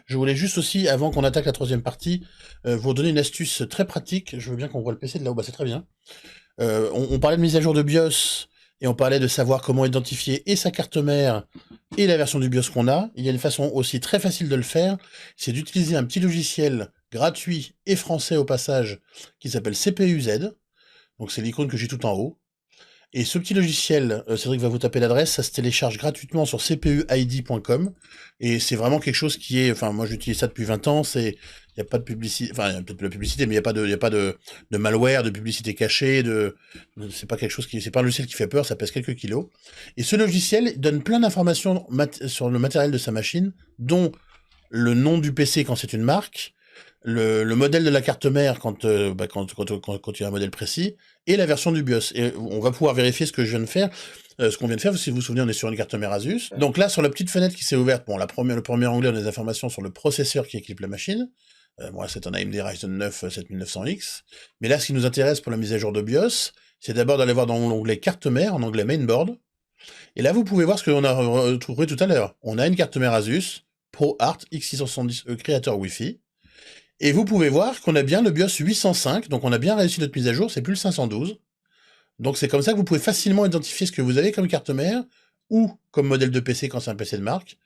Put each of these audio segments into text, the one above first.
Je voulais juste aussi, avant qu'on attaque la troisième partie, vous donner une astuce très pratique. Je veux bien qu'on voit le PC de là-haut, bah c'est très bien. On parlait de mise à jour de BIOS, et on parlait de savoir comment identifier et sa carte mère, et la version du BIOS qu'on a. Il y a une façon aussi très facile de le faire, c'est d'utiliser un petit logiciel gratuit et français au passage, qui s'appelle CPU-Z. Donc c'est l'icône que j'ai tout en haut. Et ce petit logiciel, Cédric va vous taper l'adresse, ça se télécharge gratuitement sur cpuid.com. Et c'est vraiment quelque chose qui est, enfin, moi j'utilise ça depuis 20 ans, il n'y a pas de publicité, enfin, il y a peut-être de la publicité, mais il y a pas de malware, de publicité cachée, c'est pas quelque chose c'est pas un logiciel qui fait peur, ça pèse quelques kilos. Et ce logiciel donne plein d'informations sur le matériel de sa machine, dont le nom du PC quand c'est une marque, le modèle de la carte mère quand il y a un modèle précis, et la version du BIOS. Et on va pouvoir vérifier ce que je viens de faire. Ce qu'on vient de faire, si vous vous souvenez, on est sur une carte mère Asus. Donc là, sur la petite fenêtre qui s'est ouverte, bon, le premier onglet, on a des informations sur le processeur qui équipe la machine. Moi, c'est un AMD Ryzen 9 7900X. Mais là, ce qui nous intéresse pour la mise à jour de BIOS, c'est d'abord d'aller voir dans l'onglet carte mère, en anglais mainboard. Et là, vous pouvez voir ce qu'on a retrouvé tout à l'heure. On a une carte mère Asus ProArt X670E créateur Wi-Fi. Et vous pouvez voir qu'on a bien le BIOS 805, donc on a bien réussi notre mise à jour, c'est plus le 512. Donc c'est comme ça que vous pouvez facilement identifier ce que vous avez comme carte mère, ou comme modèle de PC quand c'est un PC de marque,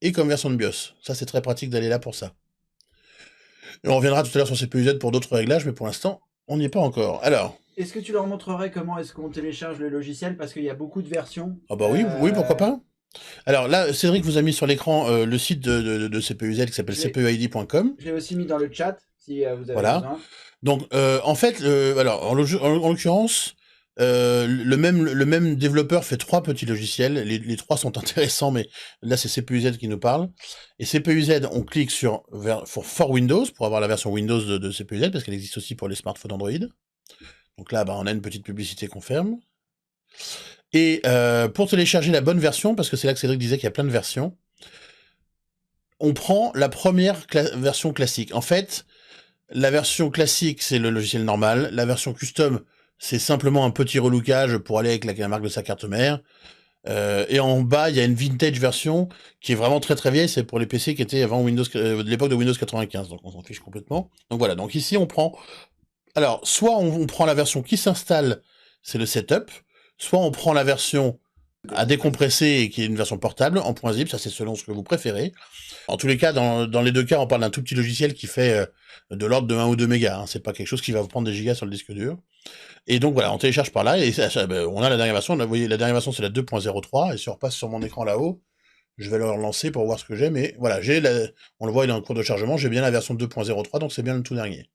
et comme version de BIOS. Ça c'est très pratique d'aller là pour ça. Et on reviendra tout à l'heure sur CPU-Z pour d'autres réglages, mais pour l'instant, on n'y est pas encore. Alors... Est-ce que tu leur montrerais comment est-ce qu'on télécharge le logiciel? Parce qu'il y a beaucoup de versions. Ah bah oui, oui, pourquoi pas. Alors là, Cédric vous a mis sur l'écran le site de CPU-Z qui s'appelle cpuid.com. Je l'ai aussi mis dans le chat, si vous avez Voilà. besoin. Donc, en fait, alors, en l'occurrence, le même développeur fait 3 petits logiciels. Les 3 sont intéressants, mais là, c'est CPU-Z qui nous parle. Et CPU-Z, on clique sur for Windows, pour avoir la version Windows de CPU-Z, parce qu'elle existe aussi pour les smartphones Android. Donc là, bah, on a une petite publicité qu'on ferme. Et pour télécharger la bonne version, parce que c'est là que Cédric disait qu'il y a plein de versions, on prend la première version classique. En fait, la version classique, c'est le logiciel normal. La version custom, c'est simplement un petit relookage pour aller avec la marque de sa carte mère. Et en bas, il y a une vintage version qui est vraiment très très vieille. C'est pour les PC qui étaient avant Windows, de l'époque de Windows 95. Donc on s'en fiche complètement. Donc voilà. Donc ici, on prend... Alors, soit on prend la version qui s'installe, c'est le setup. Soit on prend la version à décompresser et qui est une version portable en .zip. Ça, c'est selon ce que vous préférez. En tous les cas, dans les deux cas, on parle d'un tout petit logiciel qui fait de l'ordre de 1 ou 2 mégas. Hein. C'est pas quelque chose qui va vous prendre des gigas sur le disque dur. Et donc voilà, on télécharge par là, et on a la dernière version. Vous voyez, la dernière version, c'est la 2.03, et si on repasse sur mon écran là-haut, je vais le relancer pour voir ce que j'ai, mais voilà, on le voit, il est en cours de chargement, j'ai bien la version 2.03, donc c'est bien le tout dernier.